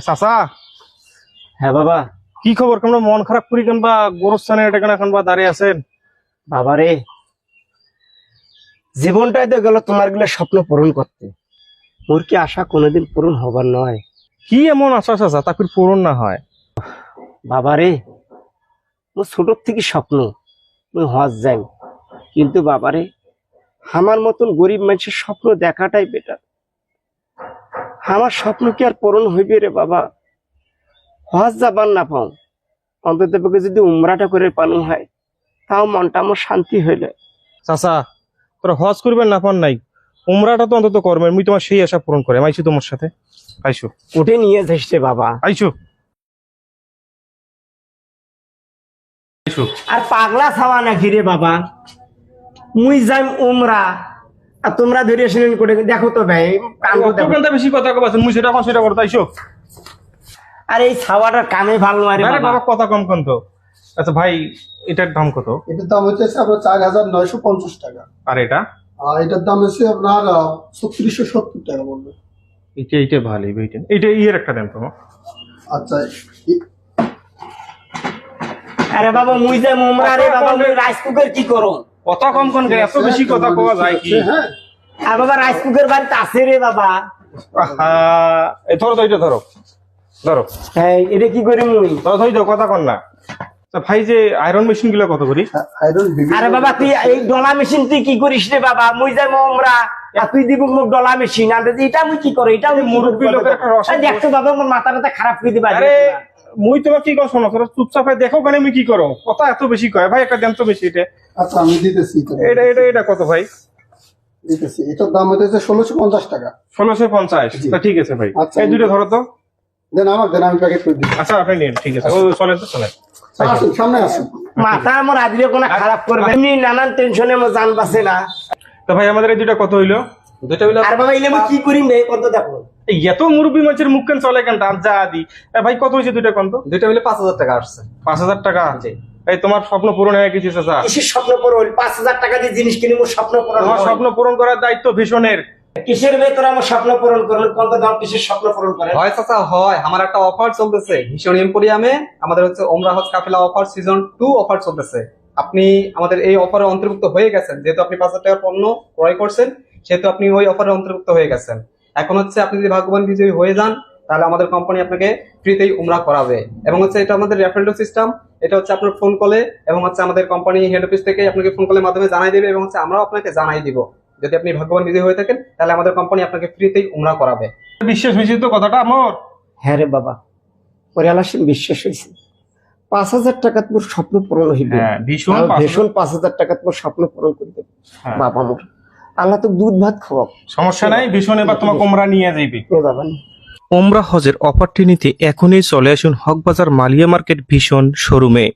চাচা, হ্যাঁ বাবা। কি খবর? কেমন মন খারাপ করি কেনবা গোরস্থানে এটা কেন এখন বা দাঁড়িয়ে আছেন? বাবা রে, জীবনটাই তো গেল তোমার গুলো স্বপ্ন পূরণ করতে। মোর কি আশা কোনোদিন পূরণ হবার নয়? কি এমন আশা চাচা তা ফির পূরণ না হয়? বাবা রে, মোর ছোট থেকে স্বপ্ন মুই হজ যাই, কিন্তু বাবা রে, আমার মতন গরিব মানুষের স্বপ্ন দেখাটাই বেটার। আমার স্বপ্ন কি আর পূরণ হইবে রে বাবা? হজ যাবার না পাও, অন্তত পক্ষে যদি উমরাটা করে পালন হয়, তাও মনটা আমার শান্তি হইলে। চাচা, তোরা হজ করবেন না পান নাই, উমরাটা তো অন্তত করবেন। মুই তোমার সেই আশা পূরণ করে আইসু তোমার সাথে। আইসু, উঠে নিয়ে যাইস রে বাবা। আইসু, আইসু। আর পাগলা ছাওয়া নাকি রে বাবা? মুই যাই উমরা, আর তোমরা ধরে শুনেন করে দেখো তো ভাই, কাণ্ড দেখো। অতখানটা বেশি কথা কবাছেন, মুই সেটা সেটা করতে আইসু। আর এই ছাওয়াটার কামে ভালো নয় রে আরে বাবা। বাবা, কথা কম কম তো। আচ্ছা ভাই, এটার দাম কত? এটার দাম হচ্ছে আপনার 4,950 টাকা। আর এটা? আর এটার দাম হচ্ছে আপনার 3670 টাকা বলবে। এইটা ভালোই, এইটা ইয়ের একটা দেন তো। আচ্ছা, আরে বাবা, মুই যাই উমরা রে বাবা, মুই রাইস কুকার কি করো? কথা কম কম এত বেশি কথা কওয়া যায় কি? হ্যাঁ, আর বাবা, রাইস কুকার বাড়িতে আছে রে বাবা। এই ধরো তো, এইটা ধরো ধরো হ্যাঁ, এটা কি করি মুই? ধরো, ধরো কথা কর না। আচ্ছা ভাই, যে আয়রন মেশিন গুলো কত করি? আয়রন বিভিন্ন। আরে বাবা, তুই এই ডলা মেশিন তুই কি করিস রে বাবা? মুই যাই উমরা, আর তুই দিব মুখ ডলা মেশিন। আর এটা মুই কি করো? এটা মুরব্বী লোকের একটা রসদ। দেখতো বাবা, আমার মাথাটা খারাপ করে দিবা। আরে মুই তোমার কি কর, শোনো, তোরা চুপচাপ দেখো কেন আমি কি করো, কথা এত বেশি কয় ভাই। একটা দেন তো বেশি। এটা আচ্ছা, আমি দিতেছি। এটা এটা এটা কত ভাই? দিতেছি, এটার দাম হচ্ছে 1650 টাকা। 1650। তা ঠিক আছে ভাই, আচ্ছা, এই দুটো ধরো তো। দেন আমার, দেন আমি প্যাকেট করে দিচ্ছি। আচ্ছা আপনি নিন, ঠিক আছে। ও চলেন তো, চলেন। আসুন, সামনে আসুন। মাথা আমার আজকে কোনো খারাপ করবে এমনি নানান টেনশনে আমার জান বাঁচে না। তো ভাই আমাদের এই দুটা কত হইলো? দুটা হইলো। আর বাবা, এলে আমি কি করি নে কত দেখো। এই এত মুরব্বী মানুষের মুখ কেন চলে কেন? যা দি ভাই, কত হয়েছে দুইটা কোন তো? দুইটা মিলে 5,000 টাকা আসছে। 5000 টাকা? এই তোমার স্বপ্ন পূরণ হয়ে গেছে চাচা। কিসের স্বপ্ন পূরণ? 5,000 টাকা দিয়ে জিনিস কিনে মোর স্বপ্ন পূরণ তোমার হয়। স্বপ্ন পূরণ করার দায়িত্ব ভীষণের। কিসের ভেতরে আমার স্বপ্ন পূরণ করেন? কত দাম কিসের স্বপ্ন পূরণ করেন? হয় চাচা হয়, আমার একটা অফার চলতেছে ভীষণ এম্পোরিয়ামে। আমাদের হচ্ছে ওমরা হজ কাফেলা অফার সিজন 2 অফার চলতেছে। আপনি আমাদের এই অফারে অন্তর্ভুক্ত হয়ে গেছেন, যেহেতু আপনি 5,000 টাকার পণ্য ক্রয় করছেন, সেহেতু আপনি ওই অফারে অন্তর্ভুক্ত হয়ে গেছেন। এখন হচ্ছে আপনি যদি ভাগ্যবান বিজয়ী হয়ে যান, তাহলে আমাদের কোম্পানি আপনাকে ফ্রিতেই উমরা করাবে। এবং হচ্ছে এটা আমাদের রেফারেল সিস্টেম। এটা হচ্ছে আপনার ফোন কলে এবং হচ্ছে আমাদের কোম্পানি হেড অফিস থেকে আপনাকে ফোন কলের মাধ্যমে জানাই দেবে, এবং হচ্ছে আমরাও আপনাকে জানাই দিব। যদি আপনি ভাগ্যবান বিজয়ী হয়ে থাকেন, তাহলে আমাদের কোম্পানি আপনাকে ফ্রিতেই উমরা করাবে। বিশ্বাস হয়েছে তো কথাটা আমার? হ্যাঁ রে বাবা, পরে আল্লাহ বিশ্বাস হয়েছে। 5,000 টাকা তোর স্বপ্ন পূরণ হইবে। হ্যাঁ, ভীষণ ভীষণ 5,000 টাকা তোর স্বপ্ন পূরণ করে দেবে বাবা মোর। আল্লাহ তো দুধ ভাত খাওয়াব, সমস্যা নাই। ভীষণ এবার তোমাকে উমরা নিয়ে যাইবে। এ বাবা নে। ওমরা হজের অফারটি নিতে এখনই চলে আসুন হকবাজার মালিয়া মার্কেট ভীষণ শোরুমে।